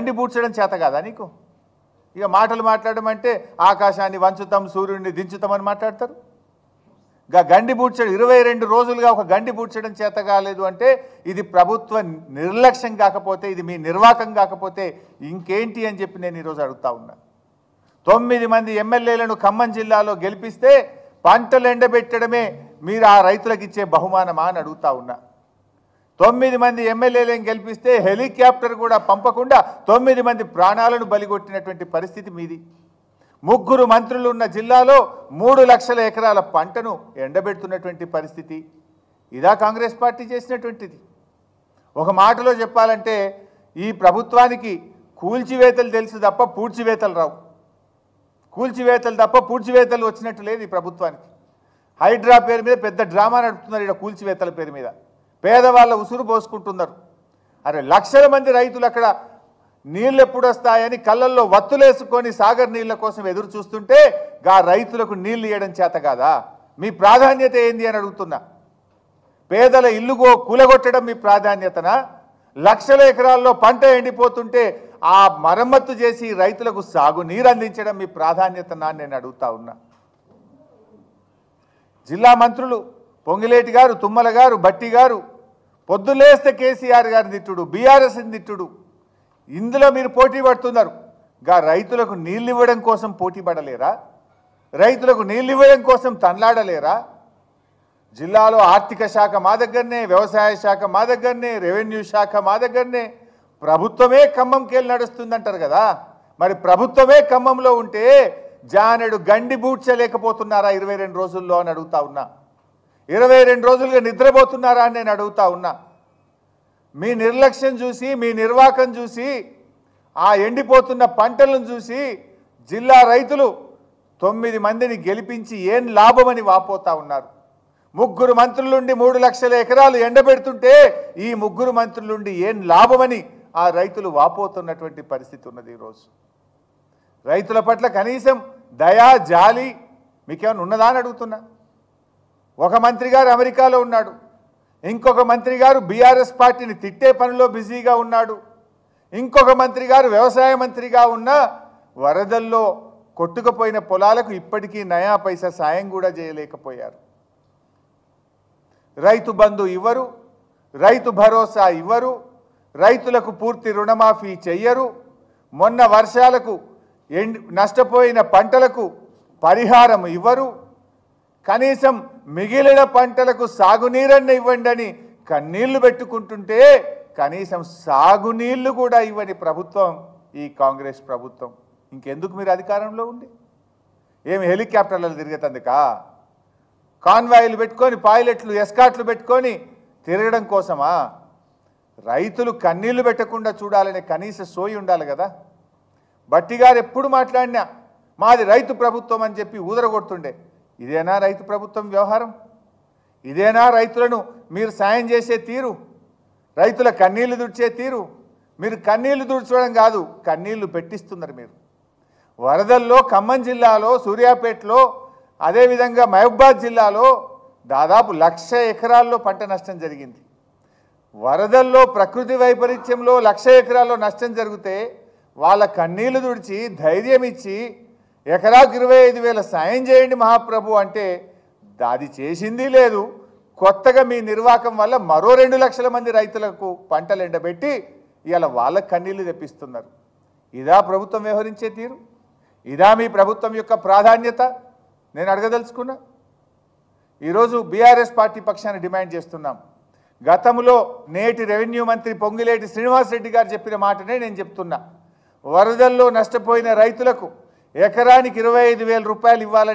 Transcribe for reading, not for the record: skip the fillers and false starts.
గండి పూడ్చడం చేత కాదా నీకు? ఇక మాటలు మాట్లాడడం అంటే ఆకాశాన్ని వంచుతాం, సూర్యుడిని దించుతామని మాట్లాడతారు. గండి పూడ్చడం 22 రోజులుగా ఒక గండి పూడ్చడం చేత కాలేదు అంటే ఇది ప్రభుత్వ నిర్లక్ష్యం కాకపోతే, ఇది మీ నిర్వాకం కాకపోతే ఇంకేంటి అని చెప్పి నేను ఈరోజు అడుగుతా ఉన్నా. 9 మంది ఎమ్మెల్యేలను ఖమ్మం జిల్లాలో గెలిపిస్తే పంటలు ఎండబెట్టడమే మీరు ఆ రైతులకు ఇచ్చే బహుమానమా అని అడుగుతా ఉన్నా. 9 మంది ఎమ్మెల్యేలను గెలిపిస్తే హెలికాప్టర్ కూడా పంపకుండా 9 మంది ప్రాణాలను బలిగొట్టినటువంటి పరిస్థితి మీది. 3 మంత్రులు ఉన్న జిల్లాలో 3 లక్షల ఎకరాల పంటను ఎండబెడుతున్నటువంటి పరిస్థితి. ఇదా కాంగ్రెస్ పార్టీ చేసినటువంటిది? ఒక మాటలో చెప్పాలంటే ఈ ప్రభుత్వానికి కూల్చివేతలు తెలుసు తప్ప పూడ్చివేతలు రావు. కూల్చివేతలు తప్ప పూడ్చివేతలు వచ్చినట్టు లేదు ఈ ప్రభుత్వానికి. హైడ్రా పేరు మీద పెద్ద డ్రామా నడుపుతున్నారు ఇక్కడ. కూల్చివేతల పేరు మీద పేదవాళ్ళ ఉసురు పోసుకుంటున్నారు. అరే లక్షల మంది రైతులు అక్కడ నీళ్ళు ఎప్పుడు వస్తాయని కళ్ళల్లో వత్తులేసుకొని సాగర్ నీళ్ళ కోసం ఎదురు చూస్తుంటే గా రైతులకు నీళ్లు ఇవ్వడం చేత కాదా? మీ ప్రాధాన్యత ఏంది అని అడుగుతున్నా. పేదల ఇల్లు కూలగొట్టడం మీ ప్రాధాన్యతనా? లక్షల ఎకరాల్లో పంట ఎండిపోతుంటే ఆ మరమ్మత్తు చేసి రైతులకు సాగు నీరు అందించడం మీ ప్రాధాన్యతనా అని నేను అడుగుతా ఉన్నా. జిల్లా మంత్రులు పొంగిలేటి గారు, తుమ్మల గారు, బట్టి గారు పొద్దులేస్తే కేసీఆర్ గారిని తిట్టుడు, బీఆర్ఎస్ని తిట్టుడు. ఇందులో మీరు పోటీ పడుతున్నారు. రైతులకు నీళ్ళు ఇవ్వడం కోసం పోటీ పడలేరా? రైతులకు నీళ్ళు ఇవ్వడం కోసం తన్లాడలేరా? జిల్లాలో ఆర్థిక శాఖ మా దగ్గరనే, వ్యవసాయ శాఖ మా దగ్గరనే, రెవెన్యూ శాఖ మా దగ్గరనే. ప్రభుత్వమే ఖమ్మంకెళ్ళి నడుస్తుందంటారు కదా. మరి ప్రభుత్వమే ఖమ్మంలో ఉంటే జానెడు గండి బూడ్చలేకపోతున్నారా 22 రోజుల్లో అని అడుగుతా ఉన్నా. 22 రోజులుగా నిద్రపోతున్నారా అని నేను అడుగుతా ఉన్నా. మీ నిర్లక్ష్యం చూసి, మీ నిర్వాకం చూసి, ఆ ఎండిపోతున్న పంటలను చూసి జిల్లా రైతులు 9 మందిని గెలిపించి ఏం లాభమని వాపోతా ఉన్నారు. 3 మంత్రులుండి 3 లక్షల ఎకరాలు ఎండబెడుతుంటే ఈ 3 మంత్రులుండి ఏం లాభమని ఆ రైతులు వాపోతున్నటువంటి పరిస్థితి ఉన్నది. ఈరోజు రైతుల పట్ల కనీసం దయా జాలి మీకేమైనా ఉన్నదా అని అడుగుతున్నా. ఒక మంత్రి గారు అమెరికాలో ఉన్నాడు, ఇంకొక మంత్రి గారు బీఆర్ఎస్ పార్టీని తిట్టే పనిలో బిజీగా ఉన్నాడు, ఇంకొక మంత్రి గారు వ్యవసాయ మంత్రిగా ఉన్న వరదల్లో కొట్టుకుపోయిన పొలాలకు ఇప్పటికీ నయా పైసా సాయం కూడా చేయలేకపోయారు. రైతు బంధు ఇవ్వరు, రైతు భరోసా ఇవ్వరు, రైతులకు పూర్తి రుణమాఫీ చెయ్యరు, మొన్న వర్షాలకు నష్టపోయిన పంటలకు పరిహారం ఇవ్వరు, కనీసం మిగిలిన పంటలకు సాగునీరన్న ఇవ్వండి అని కన్నీళ్లు పెట్టుకుంటుంటే కనీసం సాగునీళ్లు కూడా ఇవ్వని ప్రభుత్వం ఈ కాంగ్రెస్ ప్రభుత్వం. ఇంకెందుకు మీరు అధికారంలో ఉండి? ఏమి హెలికాప్టర్లు తిరిగేతందుకా? కాన్వాయిలు పెట్టుకొని, పైలట్లు, ఎస్కాట్లు పెట్టుకొని తిరగడం కోసమా? రైతులు కన్నీళ్లు పెట్టకుండా చూడాలనే కనీస సోయి ఉండాలి కదా. బట్టి గారు ఎప్పుడు మాట్లాడినా మాది రైతు ప్రభుత్వం అని చెప్పి ఊదరగొడుతుండే. ఇదేనా రైతు ప్రభుత్వం వ్యవహారం? ఇదేనా రైతులను మీరు సాయం చేసే తీరు? రైతుల కన్నీళ్లు దుడిచే తీరు? మీరు కన్నీళ్లు దుడ్చడం కాదు, కన్నీళ్లు పెట్టిస్తున్నారు మీరు. వరదల్లో ఖమ్మం జిల్లాలో, సూర్యాపేటలో, అదేవిధంగా మహబూబాద్ జిల్లాలో దాదాపు 1,00,000 ఎకరాల్లో పంట నష్టం జరిగింది. వరదల్లో ప్రకృతి వైపరీత్యంలో 1,00,000 ఎకరాల్లో నష్టం జరిగితే వాళ్ళ కన్నీళ్లు తుడిచి ధైర్యం ఇచ్చి ఎకరాకు 25,000 సాయం చేయండి మహాప్రభు అంటే అది చేసింది లేదు. కొత్తగా మీ నిర్వాకం వల్ల మరో 2 లక్షల మంది రైతులకు పంటలు ఎండబెట్టి ఇవాళ వాళ్ళకు కన్నీళ్లు తెప్పిస్తున్నారు. ఇదా ప్రభుత్వం వ్యవహరించే తీరు? ఇదా మీ ప్రభుత్వం యొక్క ప్రాధాన్యత? నేను అడగదలుచుకున్నా. ఈరోజు బీఆర్ఎస్ పార్టీ పక్షాన్ని డిమాండ్ చేస్తున్నాం. గతంలో నేటి రెవెన్యూ మంత్రి పొంగిలేటి శ్రీనివాసరెడ్డి గారు చెప్పిన మాటనే నేను చెప్తున్నా. వరదల్లో నష్టపోయిన రైతులకు ఎకరానికి 25,000 రూపాయలు ఇవ్వాలని